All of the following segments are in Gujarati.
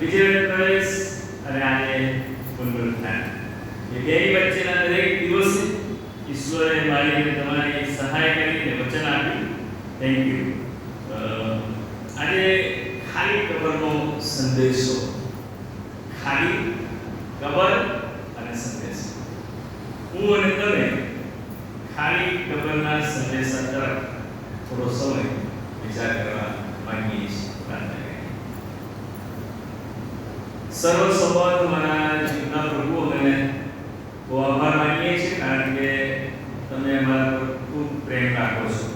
વિજય પ્રવેશ અને આજે પુનરુત્થાન એ બેની વચ્ચેના દરેક દિવસે ઈશ્વરે મારી અને તમારી સહાય કરીને વચન આપ્યું. Thank you. આજે ખાલી કબરનો સંદેશો, ખાલી કબર અને સંદેશો. હું અને તમે ખાલી કબરના સંદેશા તરફ થોડો સમય વિચાર કરવા માંગીએ છીએ. સર્વસંબંધ મારા જીવનના પ્રભુ અમે બહુ આભાર માનીએ છીએ, કારણ કે તમે અમારા પર ખૂબ પ્રેમ રાખો છો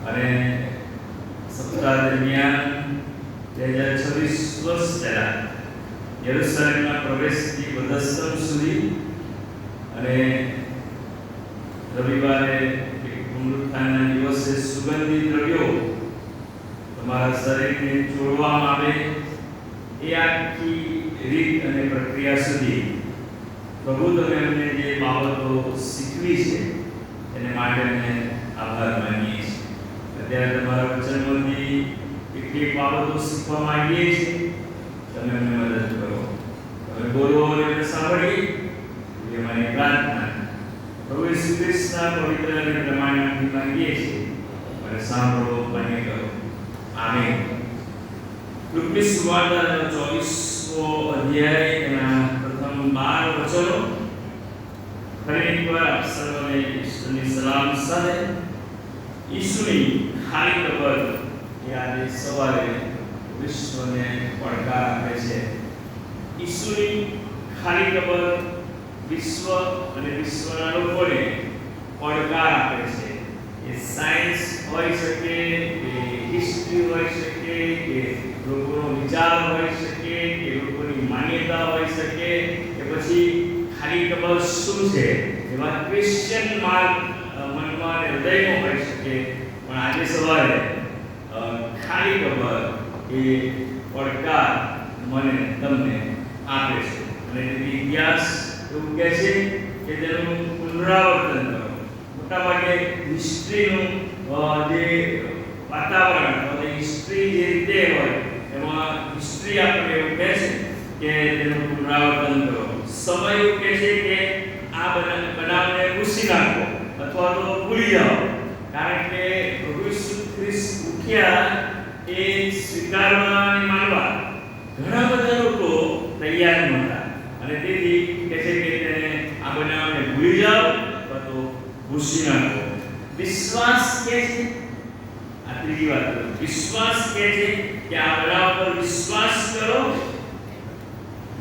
અને સપ્તાહ દરમિયાન 2026 વર્ષ પહેલા યરુશલેમના પ્રવેશથી વધસ્તંભ સુધી અને રવિવારે પુનરુત્થાનના દિવસે સુગંધિત દ્રવ્યો તમારા શરીરને જોડવામાં આવે એ આખી રીત અને પ્રક્રિયા સુધી પ્રભુ તમે અમને જે બાબતો શીખવી છે એને માટે અમે આભાર માનીએ છીએ. અત્યારે તમારા વચનમાંથી કેટલીક બાબતો શીખવા માંગીએ છીએ. તમે અમને મદદ કરો. તમે બોલો અને અમે સાંભળીએ એ મારી પ્રાર્થના પ્રભુ ઈસુ ખ્રિસ્તના પવિત્ર અને પ્રમાણમાંથી માંગીએ છીએ. અને સાંભળો, માન્ય કરો. આમેન. લુકની સુવાર્તાનો 24મો અધ્યાય એના પ્રથમ 12 વચનો. ફરી એકવાર આપ સર્વને ઈશ્વરની સલામ સાથે ઈસુની ખાલી કબર એ આજે સવારે વિશ્વને પડકાર આપે છે. ઈસુની ખાલી કબર વિશ્વ અને વિશ્વના લોકોને પડકાર આપે છે. એ સાયન્સ હોઈ શકે, કે હિસ્ટ્રી હોઈ શકે, કે લોકોનો વિચાર હોઈ શકે, કે લોકોની માન્યતા હોઈ શકે, કે પછી ખાલી કબર શું છે એવા ક્વેશ્ચન માર્ક મનમાં અને હૃદયમાં હોઈ શકે. પણ આજે સવારે ખાલી કબર એ પડકાર મને તમને આપે છે. અને તેથી ઇતિહાસ એવું કહે છે કે તેનું પુનરાવર્તન કરો. મોટાભાગે હિસ્ટ્રીનું જે વાતાવરણ અથવા હિસ્ટ્રી જે રીતે હોય એમાં હિસ્ટ્રી આપણને એવું કહે છે કે તેનું પુનરાવર્તન કરો. સમય એવું કહે છે કે આ બનાવને ભૂસી નાખો અથવા તો ભૂલી જાઓ, કારણ કે પ્રભુ ઈસુ ખ્રિસ્ત ઉઠ્યા એ સ્વીકારવા અને માનવા ઘણા બધા લોકો તૈયાર નહોતા. અને તેથી કહે છે કે તેને આ બનાવને ભૂલી જાઓ અથવા તો ભૂસી નાખો. વિશ્વાસ કહે છે, આ ત્રીજી વાત, વિશ્વાસ કહે છે કે આ બનાવ પર વિશ્વાસ કરો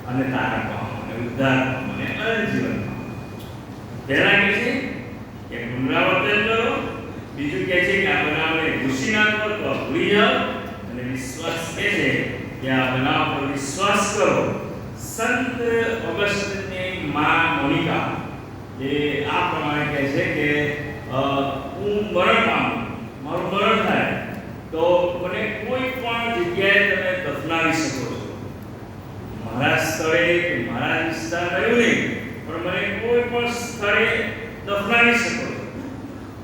અને તારણ પામો અને ઉદ્ધાર પામો અને અનંત જીવન પામો. પહેલા કહે છે કે પુનરાવર્તન કરો, બીજું કહે છે કે આ બનાવને ભૂસી નાખો અથવા ભૂલી જાઓ, અને વિશ્વાસ કહે છે કે આ બનાવ પર વિશ્વાસ કરો. સંત ઓગસ્ટીનની માં મોનિકા એ આ પ્રમાણે કહે છે કે હું મરણ પામું, મારું મરણ થાય તો મને કોઈ પણ જગ્યાએ તમે દફનાવી શકો છો. મારા સ્થળે કે મારા વિસ્તારમાં એવું નહીં, પણ મને કોઈ પણ સ્થળે દફનાવી શકો છો.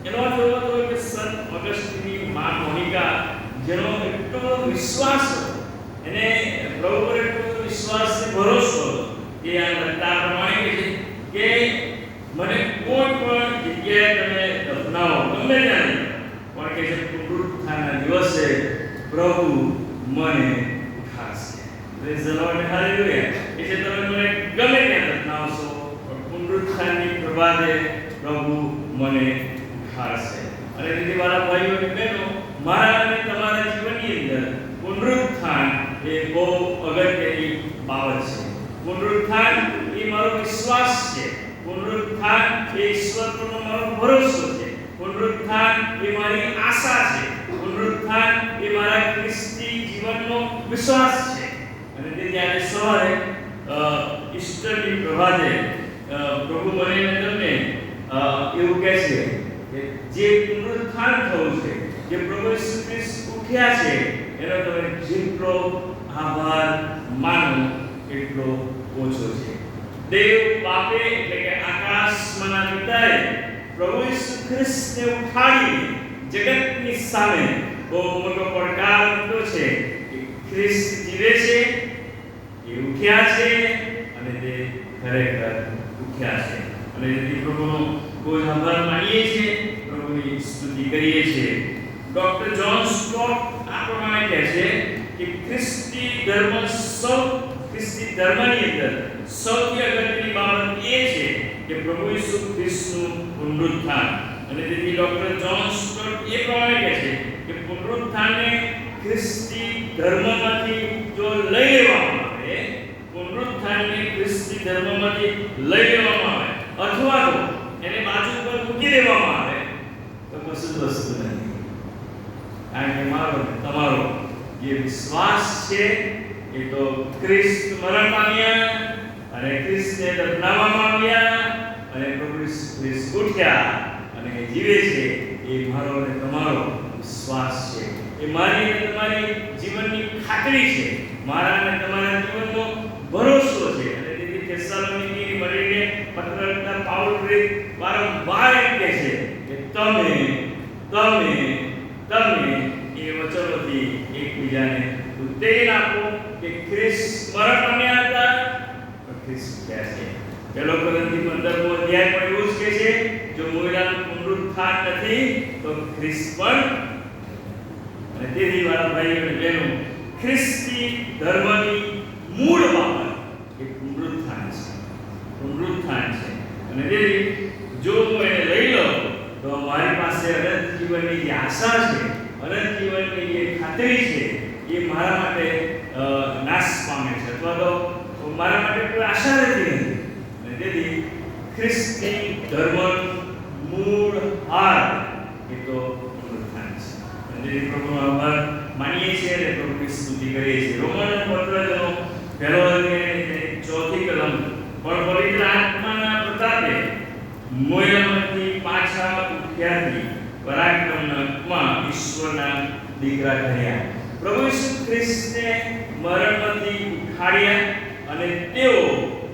એનો અર્થ એવો હતો કે સંત ઓગસ્ટીનની માં મોનિકા, જેનો એટલો વિશ્વાસ હતો, એને પ્રભુ પર એટલો વિશ્વાસ અને ભરોસો હતો કે આ લખતા પ્રમાણે કહે છે કે મને કોઈ પણ જગ્યાએ તમે દફનાવો, ગમે ત્યાં, પણ કે છે પુનરુત્થાનના દિવસે પ્રભુ મને ઉઠાડશે. Praise the lord, hallelujah. એટલે તમે મને ગમે ત્યાં દફનાવશો, પણ પુનરુત્થાનની પ્રભાતે પ્રભુ મને ઉઠાડશે. અને તેથી મારા ભાઈઓ અને બહેનો, મારા અને તમારા જીવનની અંદર પુનરુત્થાન એ બહુ અગત્યની બાબત છે. પુનરુત્થાન એ મારો વિશ્વાસ છે. પુનરુત્થાન એ ઈશ્વર પરનો મારો ભરોસો છે. પુનરુત્થાન એ મારી આશા છે. પુનરુત્થાન એ મારા ખ્રિસ્તી જીવનનો વિશ્વાસ છે. અને તેથી આજે સવારે ઈસ્ટરની પ્રભાતે પ્રભુ મને તમને એવું કહે છે કે જે પુનરુત્થાન થયું છે, જે પ્રભુ ઈસુ ખ્રિસ્ત ઉઠ્યા છે, એનો તમે જેટલો આભાર માનો એટલો ઓછો છે. દેવ બાપે એટલે કે આકાશમાંના પિતાએ પ્રભુ ઈસુ ખ્રિસ્તને ઉઠાડી જગતની સામે બહુ મોટો પડકાર મૂક્યો છે કે ખ્રિસ્ત જીવે છે ભૂખ્યા છે અને તે ખરેખર ભૂખ્યા છે. અને તેથી પ્રભુનો કોઈ આભાર માનીએ છીએ, પ્રભુની સ્તુતિ કરીએ છીએ. ડોક્ટર જ્હોન સ્ટોટ આ પ્રમાણે કહે છે કે ખ્રિસ્તી ધર્મની અંદર સૌથી અગત્યની બાબત એ છે કે પ્રભુ ઈસુ ખ્રિસ્તનું પુનરુત્થાન. અને તેથી ડોક્ટર જ્હોન સ્ટોટ એ પ્રમાણે કહે છે કે પુનરુત્થાનને ખ્રિસ્તી ધર્મમાંથી જો લઈ લેવામાં આવે, પુનરુત્થાનને ખ્રિસ્તી ધર્મમાંથી લઈ લેવામાં આવે અથવા તો એને બાજુ પર મૂકી દેવામાં આવે તો કશું જ વસ્તુ નથી. કારણ કે મારો તમારો જે વિશ્વાસ છે એ તો ખ્રિસ્ત મરણ પામ્યા અને ખ્રિસ્તને દફનાવવામાં આવ્યા અને પ્રભુ ખ્રિસ્ત ઉઠ્યા અને જીવે છે. એ મારો અને તમારો વિશ્વાસ છે. એ મારી અને તમારી જીવનની ખાતરી છે, મારા અને તમારા જીવનનો ભરોસો છે. અને તેથી થેસલોનિકીની મંડળીને પત્ર લખતા પાઉલ વારંવાર એમ કહે છે કે તમે એ વચનોથી એકબીજાને ઉત્તેજન આપો કે ખ્રિસ્ત મરણ પામ્યા હતા પણ ખ્રિસ્ત ઉઠ્યા છે. પહેલો કોરિન્થી 15મો અધ્યાય પણ એવું જ કહે છે, જો મોયલાનું પુનરુત્થાન નથી તો ખ્રિસ્ત પણ. અને તેથી વાળા ભાઈઓ અને બહેનો, ખ્રિસ્તી ધર્મની મૂળ બાબત એ પુનરુત્થાન છે. અને તેથી જો હું એને લઈ લઉં તો મારી પાસે અનંત જીવનની જે આશા છે, અનંત જીવનની જે ખાતરી છે એ મારા માટે નાશ પામે છે અથવા તો મારા માટે કોઈ આશા રહેતી નથી. અને તેથી ખ્રિસ્તી ધર્મનું મૂળ હાર એ તો પુનરુત્થાન છે. અને તેથી પ્રભુનો આભાર માનીએ છીએ અને પ્રભુની સ્તુતિ કરીએ છીએ. રોમન પત્રનો પહેલો અધ્યાય 4થી કલમ પણ પવિત્ર આત્માના પ્રતાપે મોયલામાંથી પાછા ઉઠ્યાથી પરાક્રમમાં ઈશ્વરના દીકરા થયા. પ્રભુ ઈસુ ખ્રિસ્તને મરણમાંથી ઉઠાડ્યા અને તેઓ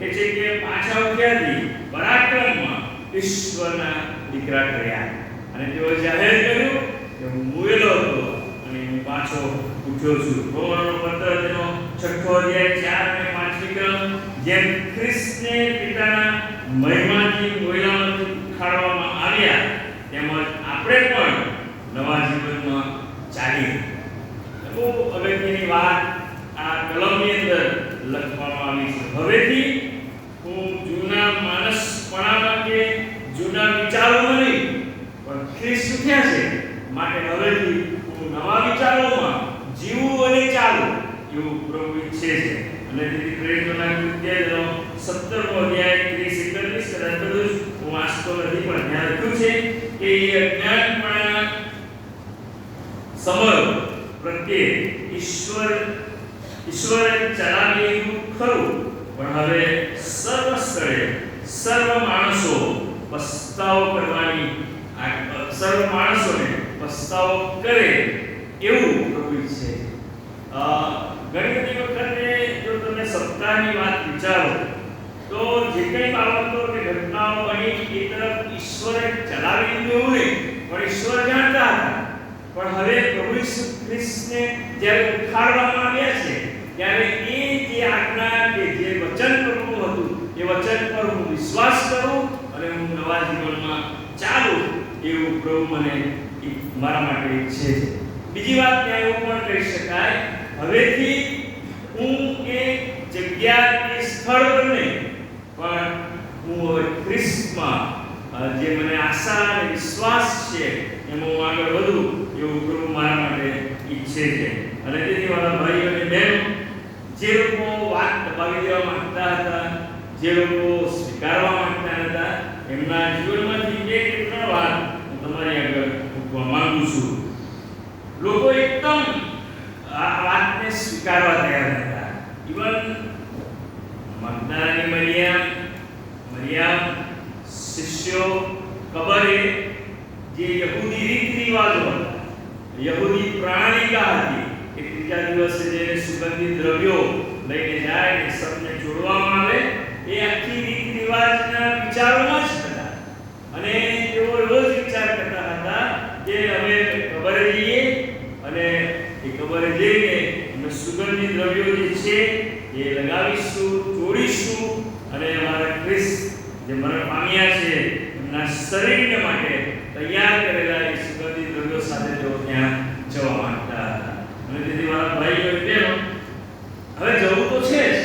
કે છે કે પાછા ઉઠ્યાથી પરાક્રમમાં ઈશ્વરના દીકરા થયા. અને તેઓ જાહેર કર્યું કે હું મોયેલો હતો અને હું પાછો ઉઠ્યો છું. રોમનનો પત્ર તેનો 6થો અધ્યાય 4 અને 5મી કલમ, જેમ ખ્રિસ્તને પિતાના મહિમાથી મોયલામાંથી ઉઠાડવામાં આવ્યા તેમજ આપણે પણ નવા જીવનમાં ચાલીએ. બહુ અગત્યની વાત આ કલમની અંદર લખવામાં આવી છે. હવેથી હું જૂના માણસપણામાં કે જૂના વિચારોમાં નહીં પણ ખ્રિસ્ત ઉઠ્યા છે માટે હવેથી હું નવા વિચારોમાં જીવું અને ચાલું એવું પ્રભુ ઈચ્છે છે. અને તેથી પ્રેરિતોના કૃત્યનો 17મો અધ્યાય 30-31 કદાચ બધું હું વાંચતો નથી પણ ધ્યાન રાખ્યું છે કે એ અજ્ઞાનપણાના સમય પ્રત્યે ઈશ્વરે ચલાવેલું ખરું, પણ હવે સર્વ સ્થળે સર્વ માણસોને પસ્તાવો કરે એવું પ્રભુ છે. ઘણી બધી વખતે જો તમે સપ્તાહની વાત વિચારો તો જે કંઈ બાબતો કે ઘટનાઓ બની એ તરફ ઈશ્વરે ચલાવી દીધું એવું નહીં, પણ ઈશ્વર જાણતા હતા. પણ હવે પ્રભુ ઈસુ ખ્રિસ્તને જ્યારે ઉઠાડવામાં આવ્યા છે ત્યારે એ જે આજ્ઞા કે જે વચન પ્રભુનું હતું એ વચન પર હું વિશ્વાસ કરું અને હું નવા જીવનમાં ચાલું એવું પ્રભુ મને મારા માટે ઈચ્છે છે. બીજી વાત ત્યાં એવું પણ કહી શકાય, હવેથી હું એ જગ્યા કે સ્થળ પર નહીં પણ હું હવે ખ્રિસ્તમાં જે મને આશા અને વિશ્વાસ છે એમાં હું આગળ વધું એવું પ્રભુ મારા માટે ઈચ્છે છે. અને તેથી મારા ભાઈઓ અને બહેનો, જે લોકો વાત દબાવી દેવા માંગતા હતા, જે લોકો સ્વીકારવા માંગતા હતા, એમના જીવનમાંથી 2 કે 3 વાત હું તમારી આગળ મૂકવા માંગુ છું. લોકો એકદમ આ વાતને સ્વીકારવા તૈયાર હતા. ઇવન મગદલાની મરિયમ શિષ્યો કબરે જે યહૂદી રીત રિવાજો હતા, યહૂદી પ્રણાલિકા હતી કે ત્રીજા દિવસે જે સુગંધિત દ્રવ્યો લઈને જાય ને સબને જોડવામાં આવે, એ આખી રીત રિવાજના વિચારોમાં જ હતા. અને તેઓ રોજ વિચાર કરતા હતા કે હવે કબરે જઈએ અને એ કબરે જઈને અમે સુગંધ સુગંધી દ્રવ્યો જે છે એ લગાવીશું, ચોડીશું અને અમારા ખ્રિસ્ત જે મરણ પામ્યા છે એમના શરીરને માટે તૈયાર કરેલા એ સુગંધી દ્રવ્યો સાથે તેઓ ત્યાં જવા માંગતા હતા. અને તેથી મારા ભાઈઓ બહેનો, હવે જવું તો છે જ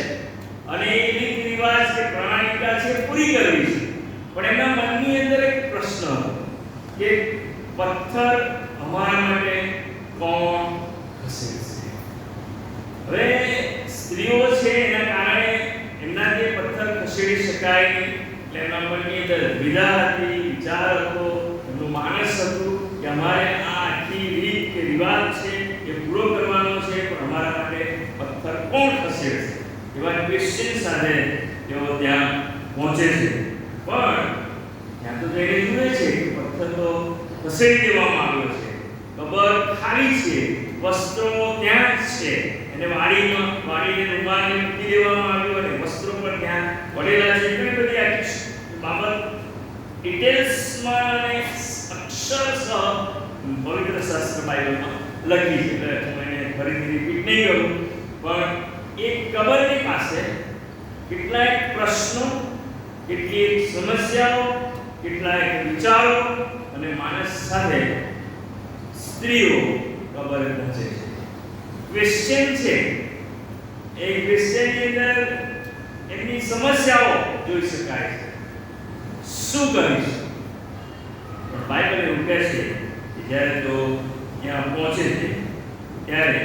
અને એ રીત રિવાજ કે પ્રણાલિકા છે પૂરી કરવી છે, પણ એમના મનની અંદર એક પ્રશ્ન હતો કે પથ્થર અમારા માટે કોણ ખસેડશે? હવે સ્ત્રીઓ છે એના કારણે એમના જે પથ્થર ખસેડી શકાય નહીં, એટલે એમના મનની અંદર વિધા હતી, વિચાર હતો, એમનું માનસ હતું કે અમારે આ આખી રીત કે રિવાજ છે એ પૂરો કરવાનો છે, પણ અમારા માટે પથ્થર કોણ ખસેડશે? એવા ક્વેશ્ચન સાથે તેઓ ત્યાં પહોંચે છે. પણ ત્યાં તો જઈને જુએ છે કે પથ્થર તો ખસેડી દેવામાં આવ્યો છે, કબર ખાલી છે, વસ્ત્રો ત્યાં જ છે, એને વાડીને રૂમાલને મૂકી દેવામાં આવ્યો અને વસ્ત્રો પણ ત્યાં પડેલા છે. એટલી બધી આખી બાબત ડિટેલ્સમાં અને અક્ષરશઃ પવિત્ર શાસ્ત્ર બાઇબલમાં લખી છે, એટલે હું એને ફરીથી રિપીટ નહીં કરું. પણ એક કબરની પાસે કેટલાક પ્રશ્નો, કેટલીક સમસ્યાઓ, કેટલાક વિચારો અને માણસ સાથે સ્ત્રીઓ કબરે પહોંચે છે. ક્વેશ્ચન છે, એ ક્વેશ્ચનની અંદર એમની સમસ્યાઓ જોઈ શકાય છે. શું કરીશ? પણ બાઇબલ એવું કહે છે કે જ્યારે તો ત્યાં પહોંચે છે ત્યારે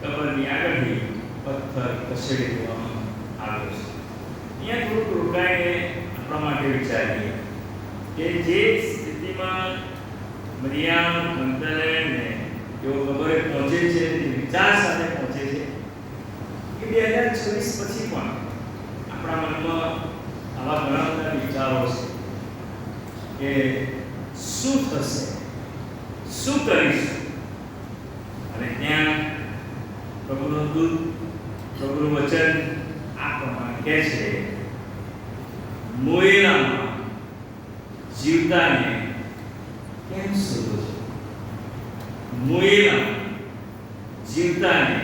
કબરની આગળથી પથ્થર ખસેડી દેવામાં આવ્યો છે. અહીંયા થોડુંક રોકાઈને આપણા માટે વિચારીએ કે જે સ્થિતિમાં મરિયામ મગદલેને તેઓ કબરે પહોંચે છે, તે વિચાર સાથે પહોંચે છે કે 2026 પછી પણ આપણા મનમાં આવા ઘણા બધા વિચારો છે કે શું થશે, શું કરીશું? અને ત્યાં પ્રભુનો દૂત, પ્રભુનું વચન આ પ્રમાણે કહે છે, મોયેલામાં જીવતાને કેમ શોધો છો? મોયેલામાં જીવતાને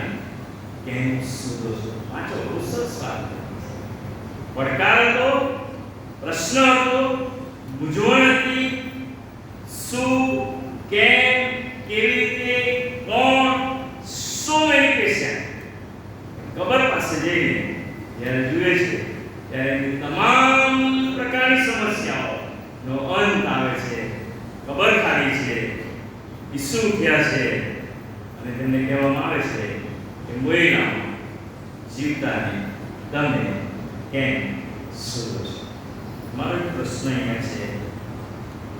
કેમ શોધો છો? વાંચો, બહુ સરસ વાત. પડકાર હતો, પ્રશ્ન હતો, મૂંઝવણ હતી. શું, કેમ, કેવી રીતે, કોણ, સો મેની ક્વેશ્ચન. કબર પાસે જઈને જ્યારે જુએ છે ત્યારે એની તમામ પ્રકારની સમસ્યાઓનો અંત આવે છે. કબર ખાલી છે, ઈસુ ઉઠ્યા છે અને તેમને કહેવામાં આવે છે કે મોયેલામાં જીવતાને તમે કેમ શોધો છો? મારો એક પ્રશ્ન અહીંયા છે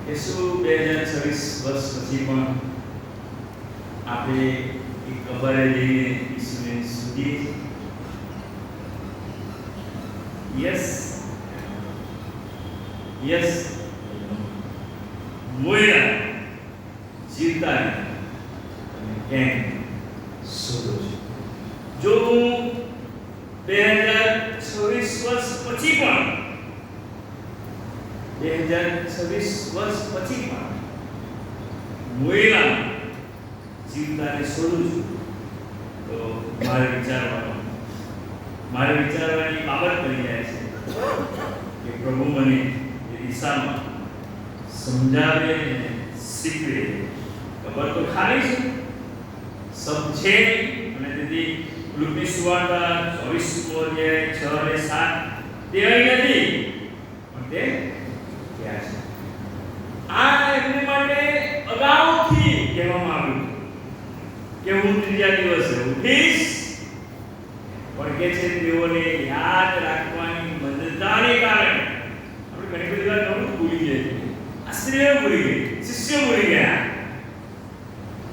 કે શું 2026 વર્ષ પછી પણ આપણે એ કબરે જઈને ઈસુને શોધીએ છીએ? Yes, yes. મોયેલા જીવતાને તમે કેમ શોધો છો? જો હું 2026 વર્ષ પછી પણ 2026 વર્ષ પછી પણ મોયેલા જીવતાને શોધું છું, તો મારે વિચારવાની બાબત બની જાય છે કે પ્રભુ મને એ દિશામાં સમજાવે અને શીખવે. ખબર તો ખાલી છે, સબ છે, અને તેથી લુકની સુવાર્તા 24મો અધ્યાય 6 અને 7 તે અહીં નથી, પણ તે ત્યાં છે. આ એમની માટે અગાઉથી કહેવામાં આવ્યું કે હું ત્રીજા દિવસે ઉઠીશ, પણ કે છે તેઓને યાદ રાખવાની મંદતાને કારણે આપણે ઘણી બધી વાત ભૂલી જઈએ. આ સ્ત્રીઓ ભૂલી ગઈ, શિષ્યો ભૂલી ગયા.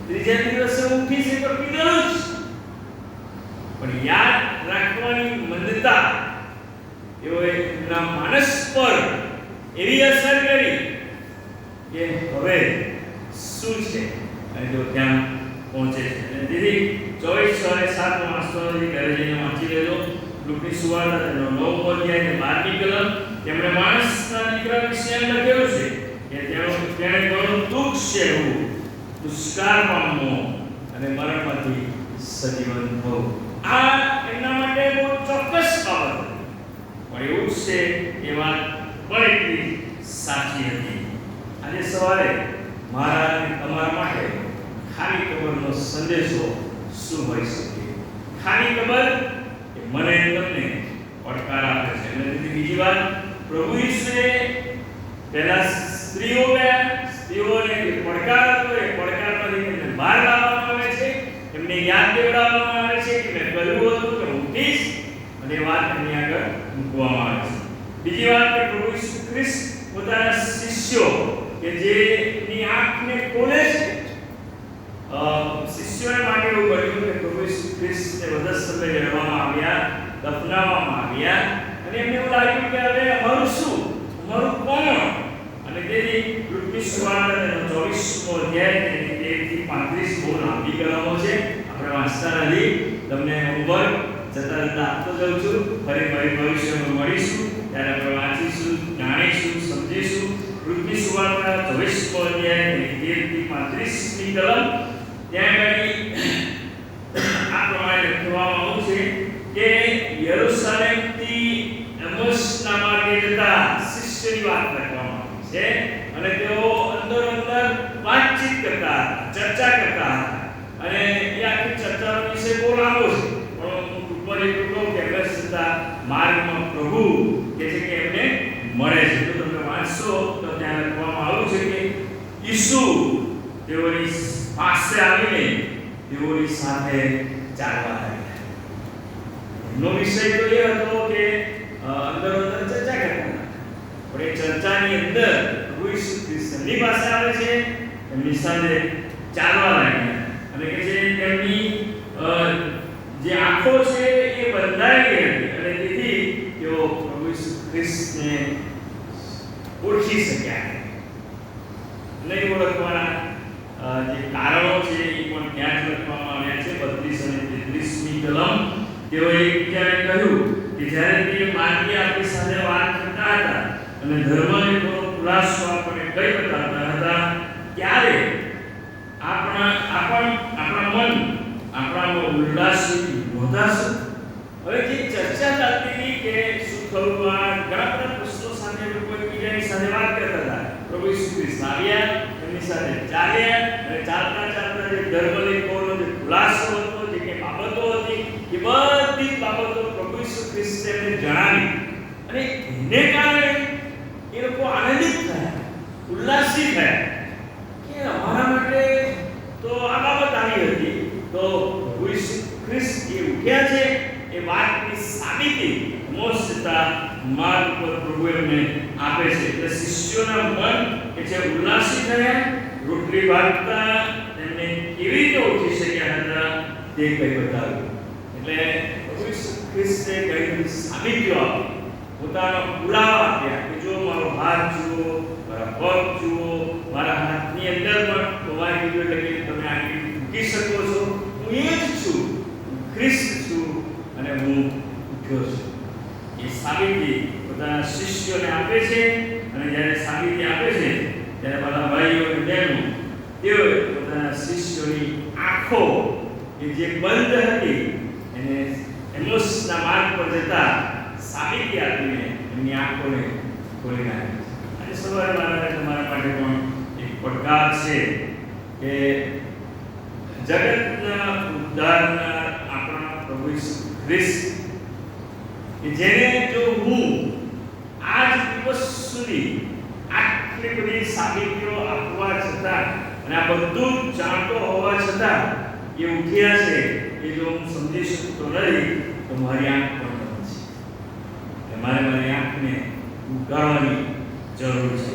ત્રીજા દિવસે ઉઠીશ તો કીધું જ, પણ યાદ રાખવાની મંદતા એઓએ એમના માનસ પર એવી અસર કરી કે હવે શું છે, અને જો ત્યાં પહોંચે છે. અને દીદી 24 અને 7 નો વાંચતો નથી, ઘરે જઈને વાંચી લેજો. લુકની સુવાર્તા તેનો 9મો અધ્યાય ને 12મી કલમ, તેમણે માણસના દીકરા વિશે એમ લખેલું છે કે તેણે ઘણું દુઃખ સહેવું, દુષ્કાળ પામવો અને મરણમાંથી સજીવન થવું. આ એમના માટે બહુ ચોક્કસ બાબત હતી, પણ એવું છે એ વાત પણ એટલી સાચી હતી. આજે સવારે મારા અને તમારા માટે ખાલી કબરનો સંદેશો શું હોઈ શકે? ખાલી કબર એ મને તમને પડકાર આપે છે. અને બીજી વાત, પ્રભુ ઈસુએ પહેલા સ્ત્રીઓને જે પડકાર હતો એ પડકારમાંથી તેમને બહાર લાવવામાં આવે છે, એમને યાદ દેવડાવવામાં આવે છે કે મેં કહ્યું હતું કે હું ઉઠીશ, અને એ વાત એમની આગળ મૂકવામાં આવે છે. બીજી વાત કે પ્રભુ ઈસુ ખ્રિસ્ત પોતાના શિષ્યો કે જેની આંખને ખોલે છે, શિષ્યોને માટે એવું બન્યું કે પ્રભુ ઈસુ ખ્રિસ્તને વધુ સમય રહેવામાં આવ્યા, દફનાવવામાં આવ્યા, અને એમને એવું લાગ્યું કે હવે અમારું શું, અમારું કોણ? અને તેથી લુકની સુવાર્તાનો 24મો અધ્યાય તેની 13 થી 35 બહુ લાંબી કલમો છે, આપણે વાંચતા નથી. તમને હોમવર્ક જતા જતા આપતો જાઉં છું. ફરી ભવિષ્યમાં મળીશું ત્યારે આપણે વાંચીશું, જાણીશું, સમજીશું. લુકની સુવાર્તા 24મો અધ્યાય તેની 13 થી 35ની કલમ. ત્યાં આગળ આ પ્રમાણે લખવામાં આવ્યું છે કે યરૂશલેમથી એમોસના માર્ગે જતા શિષ્યની વાત લખવામાં આવી છે, અને તેઓ અંદર વાતચીત કરતા, ચર્ચા કરતા હતા. અને એ આખી ચર્ચાનો વિષય બહુ લાંબો છે, પણ હું ઉપર એટલું કહું કે અગસ્ત્યના માર્ગમાં પ્રભુ કે છે કે એમને મળે છે. તો તમે વાંચશો તો ત્યાં લખવામાં આવ્યું છે કે ઈસુ તેઓની પાસે આવીને તેઓની સાથે ચાલવા લાગ્યા. એમનો વિષય તો એ હતો કે અંદર ચર્ચા કરતા, પણ એ ચર્ચાની અંદર પ્રભુ ઈસુ ખ્રિસ્તની પાસે આવે છે, એમની સાથે ચાલવા લાગ્યા, અને કે છે તેમની જે આંખો છે એ બંધાઈ ગઈ હતી, અને તેથી તેઓ પ્રભુ ઈસુ ખ્રિસ્તને ઓળખી શક્યા. નહીં ઓળખવાના જે કારણો છે એ પણ ત્યાં જ લખવામાં આવ્યા છે. 32 અને 33મી કલમ. તેઓએ એકબીજાને કહ્યું કે જ્યારે તે માર્ગે આપણી સાથે વાત કરતા હતા અને ધર્મનો ખુલાસો આપણને કહી બતાવતા હતા, ત્યારે આપણા મન આપણામાં ઉલ્લાસથી નોંધાશે. હવે જે ચર્ચા ચાલતી હતી કે શું થયું, આ ઘણા બધા પ્રશ્નો સાથે લોકો એકબીજાની સાથે વાત કરતા હતા. પ્રભુ ઈસુ ખ્રિસ્ત આવ્યા, એમની સાથે ચાલ્યા, અને ચાલતા ચાલતા જે ધર્મલેખોનો જે ખુલાસો હતો, જે કે બાબતો હતી, એ બધી બાબતો પ્રભુ ઈસુ ખ્રિસ્તે એમને જણાવી, અને એને કારણે એ લોકો આનંદિત થયા, ઉલ્લાસિત થયા કે અમારા માટે તો આ બાબત આવી હતી. તો પ્રભુ ઈસુ ખ્રિસ્ત એ ઉઠ્યા છે એ વાતની સાબિતી મોસ્તા માર્ગ પર પ્રભુ એમને આપે છે. એટલે શિષ્યોના મન કે જે ઉલ્લાસિત થયા, રોટલી વાગતા તેમને કેવી રીતે ઓળખી શક્યા હતા તે કઈ બતાવ્યું. એટલે પ્રભુ ઈસુ ખ્રિસ્તે કઈ સાબિતીઓ આપી, પોતાનો પુરાવા આપ્યા કે જો મારો હાથ જુઓ, મારા પગ જુઓ, મારા હાથની અંદર પણ તમારી વિડિયો લગી તમે આંગળી મૂકી શકો છો, હું એ જ છું, હું ખ્રિસ્ત છું, અને હું ઉઠ્યો છું. એ સાબિતી પોતાના શિષ્યોને આપે છે, અને જ્યારે સાબિતી આપે છે ત્યારે બધા ભાઈઓ અને બહેનો તેઓએ પોતાના શિષ્યોની આંખો કે જે બંધ હતી એને એમોસના માર્ગ પર જતા સાબિતી આપીને એમની આંખોને ખોલી નાખી. અને સવારે મારા તમારા માટે પણ એક પડકાર છે કે જગતના ઉદ્ધારના આપણા પ્રભુ ઈસુ ખ્રિસ્ત કે જેને જો હું આજ દિવસ સુધી આટલી બધી સાબિતીઓ આપવા છતાં અને આ બધું જાણતો હોવા છતાં એ ઉઠ્યા છે, એ જો હું સમજી શકતો નથી તો મારી આંખ પણ બંધ છે. મારી આંખને ઉગાડવાની જરૂર છે.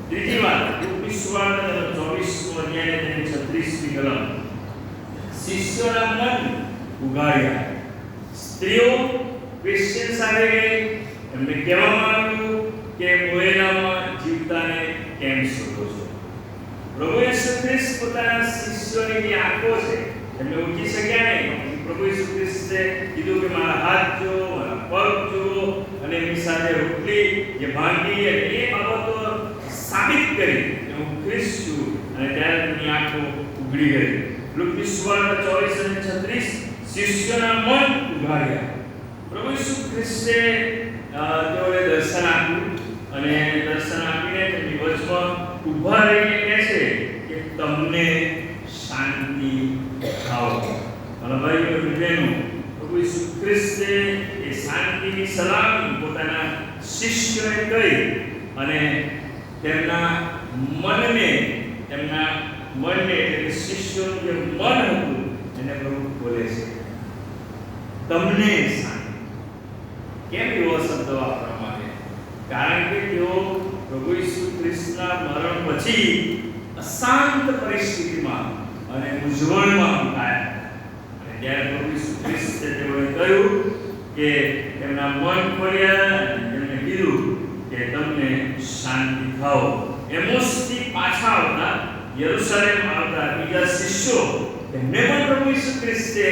ત્રીજી વાત, લુકની સુવાર્તા 24મો અધ્યાય તેની 36મી કલમ. શિષ્યોના મન ઉગાડ્યા. સ્ત્રીઓ ક્રિશ્ચિયન સાથે ગઈ, એમને કહેવામાં આવ્યું કે મોયેલામાં જીવતાને કેમ શોધો છો. પ્રભુ ઈસુ ખ્રિસ્ત પોતાના શિષ્યોની જે આંખો છે એમને ઓળખી શક્યા નહીં. પ્રભુ ઈસુ ખ્રિસ્તે કીધું કે મારા હાથ જુઓ, મારા પગ જુઓ, અને એમની સાથે રોટલી જે ભાંગી એ બાબતો સાબિત કરી કે હું ખ્રિસ્ત છું, અને ત્યારે તેમની આંખો ઉઘડી ગઈ. લુકની સુવાર્તા 24 અને 36 શિષ્યોના મન ઉઘાડ્યા. પ્રભુ ઈસુ ખ્રિસ્તે તેઓને દર્શન આપ્યું અને દર્શન આપીને તેમની વચમાં ઊભા રહીને કહે છે કે તમને શાંતિ થાઓ. અને ભાઈઓ અને બહેનો, પ્રભુ ઈસુ ખ્રિસ્તે એ શાંતિની સલામી પોતાના શિષ્યોને કહી અને તેમના મનને એટલે કે શિષ્યોનું જે મન હતું એને પ્રભુ બોલે છે તમને શાંતિ. કેમ એવો શબ્દ વાપરવામાં આવે? કારણ કે તેઓ પ્રભુ ઈસુ ખ્રિસ્તના મરણ પછી અશાંત પરિસ્થિતિમાં અને મૂંઝવણમાં મુકાયા. અને ત્યારે પ્રભુ ઈસુ ખ્રિસ્તે તેઓને કહ્યું કે તેમના મન ખોલ્યા અને તેમને કીધું કે તમને શાંતિ થાઓ. એમોસથી પાછા આવતા, યરૂશલેમ આવતા બીજા શિષ્યો તેમને પણ પ્રભુ ઈસુ ખ્રિસ્તે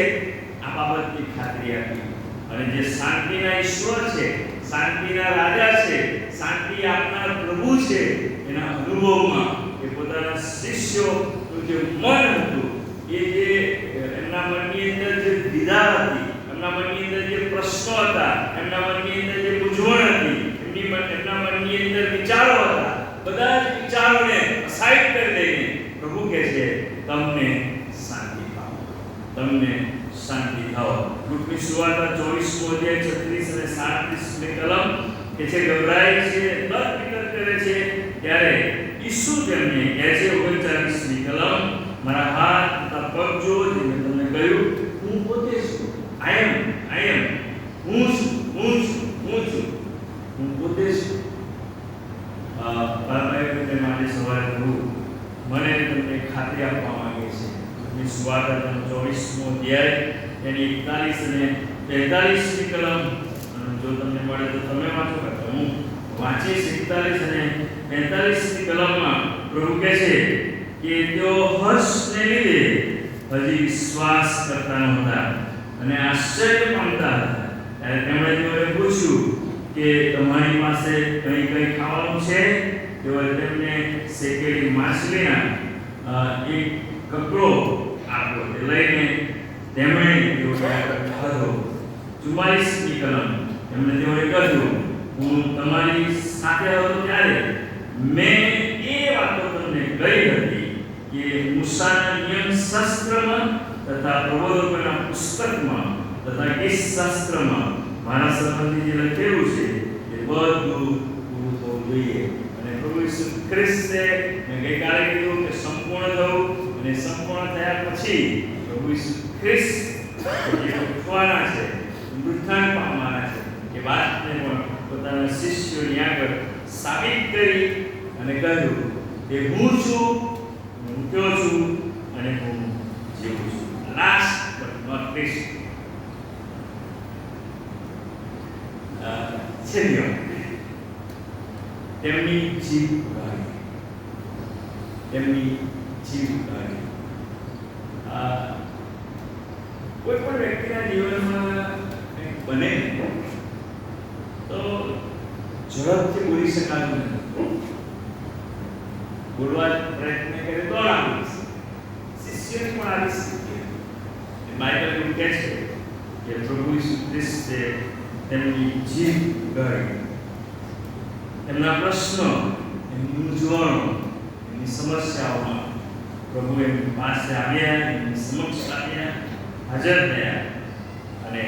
આ બાબતની ખાતરી આપી. અને જે શાંતિના ઈશ્વર છે, શાંતિના રાજા છે, શાંતિ આપનાર પ્રભુ છે, એના અનુભવમાં એ પોતાના શિષ્યોનું જે મન હતું, એ જે એમના મનની અંદર જે વિધા હતી, એમના મનની અંદર જે પ્રશ્નો હતા, એમના મનની અંદર જે મૂંઝવણ હતી, એમના મનની અંદર વિચારો હતા, બધા જ વિચારોને સાઈડ કરી દઈને પ્રભુ કહે છે તમને શાંતિ થાઓ, તમને શાંતિ થાઓ. લુકની સુવાર્તા 24મો અધ્યાય 36 અને 37ની કલમ કે છે ગભરાય છે, તત વિતર કરે છે, ત્યારે ઈસુ તેમને કહે છે 39ની કલમ મારા હાથ તથા પગ જુઓ, જે મેં તમને કહ્યું હું પોતે છું. આઈ એમ હું છું હું પોતે છું. બાળકોને માટે સવારે કહું મને તમને ખાતરી આપવા માંગે છે. લુકની સુવાર્તા 24મો અધ્યાય એની 41 અને 43ની કલમ જો તમને મળે તો તમે વાંચો, કરતા હું વાંચીશ. 41 અને 45ની કલમમાં પ્રભુ કહે છે કે તેઓ હર્ષને લીધે હજી વિશ્વાસ કરતા નહોતા અને આશ્ચર્ય પામતા હતા. ત્યારે તેમણે તેઓને પૂછ્યું કે તમારી પાસે કંઈ ખાવાનું છે? તેઓએ તેમને શેકેલી માછલીના એક કકડો આપ્યો. તે લઈને તેમણે તેઓને ખાધો. 44ની કલમ તેમણે તેઓને કહ્યું હું તમારી સાથે હતો ત્યારે મેં એ વાતો તમને કહી હતી કે મૂસાના નિયમશાસ્ત્રમાં તથા પ્રબોધકોના પુસ્તકમાં તથા ગીતશાસ્ત્રમાં મારા સંબંધી જે લખેલું છે એ બધું પૂરું થવું જોઈએ. અને પ્રભુ ઈસુ ખ્રિસ્તે મેં ગઈકાલે કીધું કે સંપૂર્ણ થવું, અને સંપૂર્ણ થયા પછી પ્રભુ ઈસુ ખ્રિસ્ત જે ઉઠવાના છે, મૃત્યુંજય પામવાના છે, એ વાતને પણ પોતાના શિષ્યોની આગળ સાબિત કરી અને કહ્યું કે હું છું, હું ઉઠ્યો છું અને હું જીવું છું. લાસ્ટ બટ નોટ લીસ્ટ તેમની જીવ ઉગાડી. કોઈ પણ વ્યક્તિના જીવનમાં કંઈક બને તો ઝડપથી બોલી શકાતું નથી. બોલવા પ્રયત્ન કરે તો આવી શિષ્યને પણ આવી શકે. બાઇબલ એવું કહે છે કે પ્રભુ ઈસુ ખ્રિસ્તે તેમની જીવ ઉગાડી. એમના પ્રશ્નો, એમની મૂંઝવણો, એમની સમસ્યાઓમાં પ્રભુ એમની પાસે આવ્યા, એમની સમક્ષ આવ્યા, હાજર થયા અને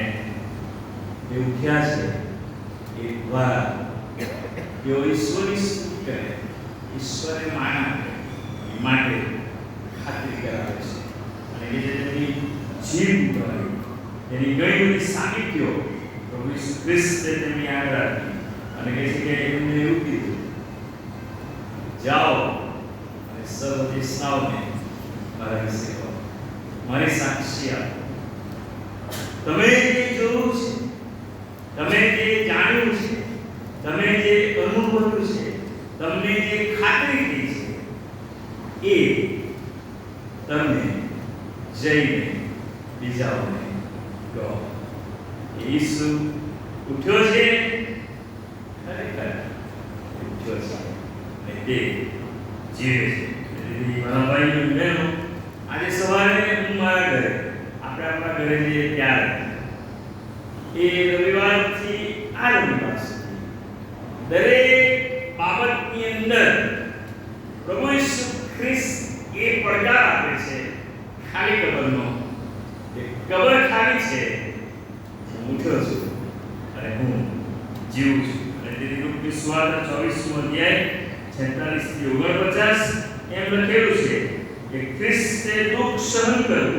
એ ઉઠ્યા છે. એ દ્વારા તેઓ ઈશ્વરની સ્તુતિ કરે, ઈશ્વરને માન આપે એ માટે ખાતરી કરાવે છે. અને એ જે તેમની જીવ ઉગાડી, એની ઘણી બધી સાબિતીઓ પ્રભુ ઈસુ ખ્રિસ્તે તેમની આગળ રાખી અને કહે છે કે એમને એવું કીધું જાઓ અને સર્વ દેશનાઓને મારા વિશે કહો, મારી સાક્ષી આપો. તમે જે જોયું છે, તમે જે જાણ્યું છે, તમે જે અનુભવ્યું છે, તમને જે ખાતરી થઈ છે, એ તમે જઈને બીજાઓને કહો. ઈસુ ઉઠ્યો છે, ખરેખર ઉઠ્યો છે અને તે જીવે છે. મારા ભાઈઓ બહેનો, આજે સવારે હું મારા ઘરે, આપણે આપણા ઘરે જઈએ ત્યારે એ રવિવારથી આ રવિવાર સુધી દરેક બાબતની અંદર પ્રભુ ઈસુ ખ્રિસ્ત એ પડકાર આપે છે ખાલી કબરનો. એ કબર ખાલી છે, હું ઉઠ્યો છું અને હું જીવું છું. અને તેથી લુકની સુવાર્તા 24મો અધ્યાય 46 થી 49 એમ લખેલું છે કે ખ્રિસ્તે દુઃખ સહન કર્યું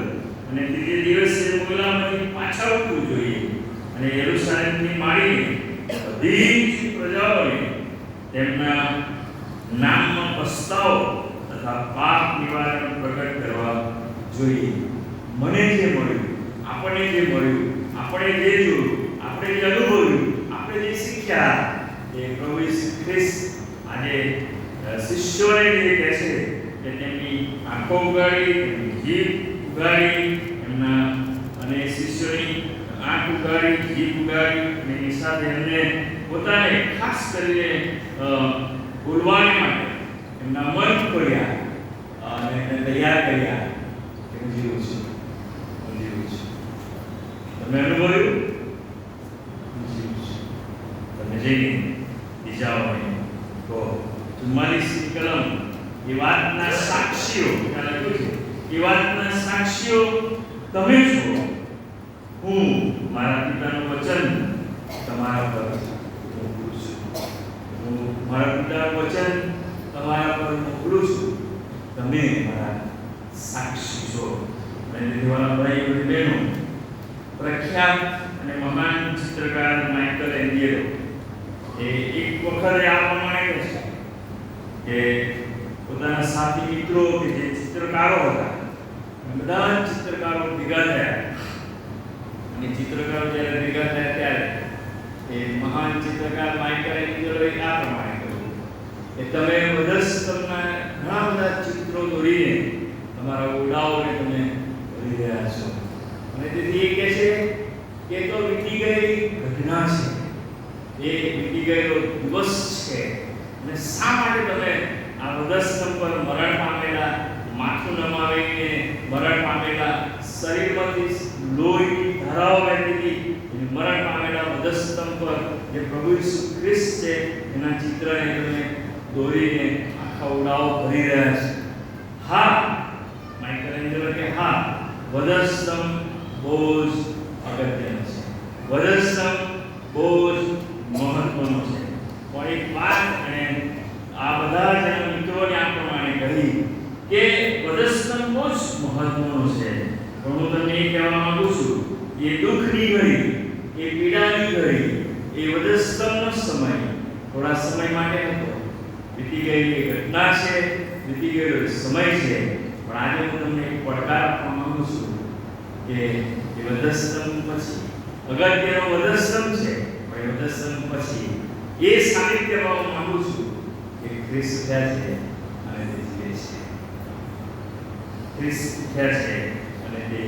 અને ત્રીજે દિવસે મુલામાંથી પાછા ઉઠવું જોઈએ અને યરૂશલેમથી માંડીને બધી જ પ્રજાઓને તેમના નામમાં પસ્તાવો તથા પાપ નિવારણ પ્રગટ કરવા જોઈએ. મને જે મળ્યું, આપણને જે મળ્યું, આપણે જે જોયું, આપણે જે અનુભવ્યું, આપણે જે શીખ્યા, એ પ્રભુ ઈસુ ખ્રિસ્ત આજે શિષ્યોને જે કહે છે કે તેમની આંખો ઉગાડી, તેમની જીભ ઉગાડી, એમના અને શિષ્યોની આંખ ઉગાડી, જીભ ઉગાડી અને એની સાથે એમને પોતાને ખાસ કરીને બોલવાને માટે એમના મન ખોલ્યા અને એમને તૈયાર કર્યા કે હું જીવું છું, હું જીવું છું. તમે અનુભવ્યું? હું જીવું છું. તમે જઈને બીજાઓને કહો. 44 કલમ એ વાતના સાક્ષીઓ ત્યાં લખ્યું છે. એ વાતના સાક્ષીઓ તમે છો. હું મારા પિતાનું વચન તમારા પર મોકલું છું. હું મારા પિતાનું વચન તમારા પર મોકલું છું. તમે મારા સાક્ષી છો. અને દેવાના ભાઈ અને બહેનો, પ્રખ્યાત અને મહાન ચિત્રકાર માઇકલ એન્જેલો એ એક વખત આ પ્રમાણે કહે છે કે પોતાના સાથી મિત્રો કે જે ચિત્રકારો હતા, બધા ચિત્રકારો ભેગા થયા અને ચિત્રકારો જ્યારે ભેગા થયા ત્યારે એ મહાન ચિત્રકાર માઇકલ એન્જેલોએ આ પ્રમાણે કહ્યું કે તમે વધસ્તંભના ઘણા બધા ચિત્રો દોરીને તમારા ઓરડાઓને તમે ભરી રહ્યા છો. અને તેથી એ કહે છે કે તો વીતી ગયેલી ઘટના છે, એ વીતી ગયેલો દિવસ છે. અને શા માટે તમે આ વધસ્તંભ પર મરણ પામેલા, માથું નમાવીને મરણ પામેલા, શરીરમાંથી લોહીની ધારાઓ વહેતી હતી મરણ પામેલા વધસ્તંભ પર જે પ્રભુ ઈસુ ખ્રિસ્ત છે એના ચિત્રને તમે દોરીને આખા ઓરડાઓ ભરી રહ્યા છે? હા, માઇકલ એન્જેલો કે હા, વધસ્તંભ બહુ જ અગત્યનો છે, વધસ્તંભ બહુ જ મહત્વનો છે. પણ એક વાત અને આ બધા જ મિત્રોને આ પ્રમાણે કહી કે વધસ્તંભ બહુ જ મહત્વનો છે. પણ હું તમને એ કહેવા માંગુ છું, એ દુઃખની ઘડી, એ પીડાની ઘડી, એ વધસ્તંભનો સમય થોડા સમય માટે હતો. વીતી ગયેલી ઘટના છે, વીતી ગયેલો સમય છે. પણ આજે હું તમને એક પડકાર આપવા માંગુ છું કે એ વધસ્તંભ પછી અગત્યનો વધસ્તંભ છે, પણ એ વધસ્તંભ પછી એ સાનિધ્યમાં હું માંગુ છું કે ખ્રિસ્ત ઉઠ્યા છે અને તે જીવે છે. ખ્રિસ્ત ઉઠ્યા છે અને તે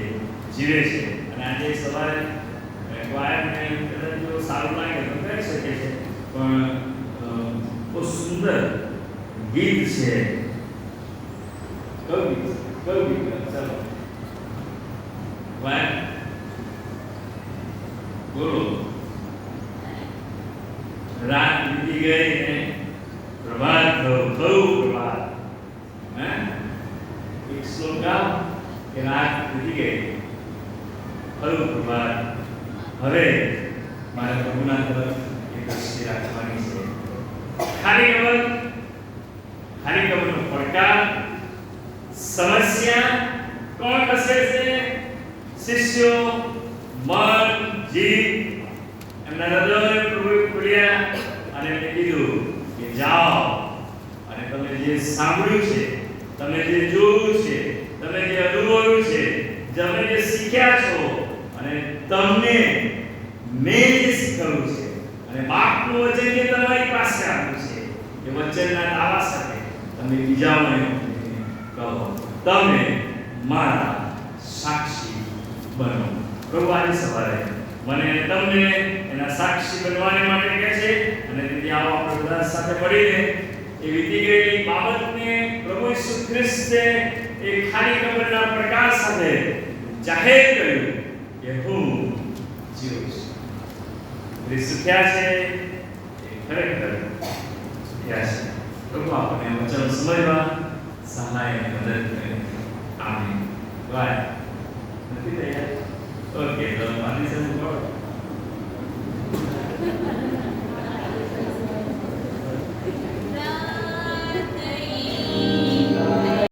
જીવે છે. અને આજે સવારે વાયરને કદાચ જો સારું લાગે તો કરી શકે છે, પણ બહુ સુંદર ગીત છે. કયું ગીત? ચાલો વાયર બોલો. રાત વીતી ગઈ ને પ્રભાત થયો, કયું પ્રભાત? એક શ્લોક ગાઓ કે રાત વીતી ગઈ, કયું પ્રભાત? હવે મારે પ્રભુના તરફ એક દ્રષ્ટિ રાખવાની છે. ખાલી કબરનો પડકાર, સમસ્યા કોણ ખસે છે? શિષ્યો, મન, જીભ, એમના હૃદય પ્રભુએ ખોલ્યા અને એમને કીધું કે જાઓ અને તમે જે સાંભળ્યું છે, તમે જે જોયું છે, તમે જે અનુભવ્યું છે, તમે જે શીખ્યા છો અને તમને મેં જે શીખવ્યું છે અને બાપનું વચન જે તમારી પાસે આપ્યું છે, એ વચનના દાવા સાથે તમે બીજાઓને કહો, તમે મારા સાક્ષી બનો. પ્રભુ આજે સવારે મને તમને એના સાક્ષી બનવાને માટે કહે છે. અને તેથી આવો આપણે બધા સાથે મળીને એ વીતી ગયેલી બાબતને પ્રભુ ઈસુ ખ્રિસ્તે એ ખાલી કબરના પ્રકાશ સાથે જાહેર કર્યું કે હું જીવું છું. જે શીખ્યા છે એ ખરેખર શીખ્યા છે. પ્રભુ આપણને વચન સમજવા સહાય અને મદદ કરે. આમીન. વાય નથી તૈયાર? ઓકે, તો મારી સાથે બોલો.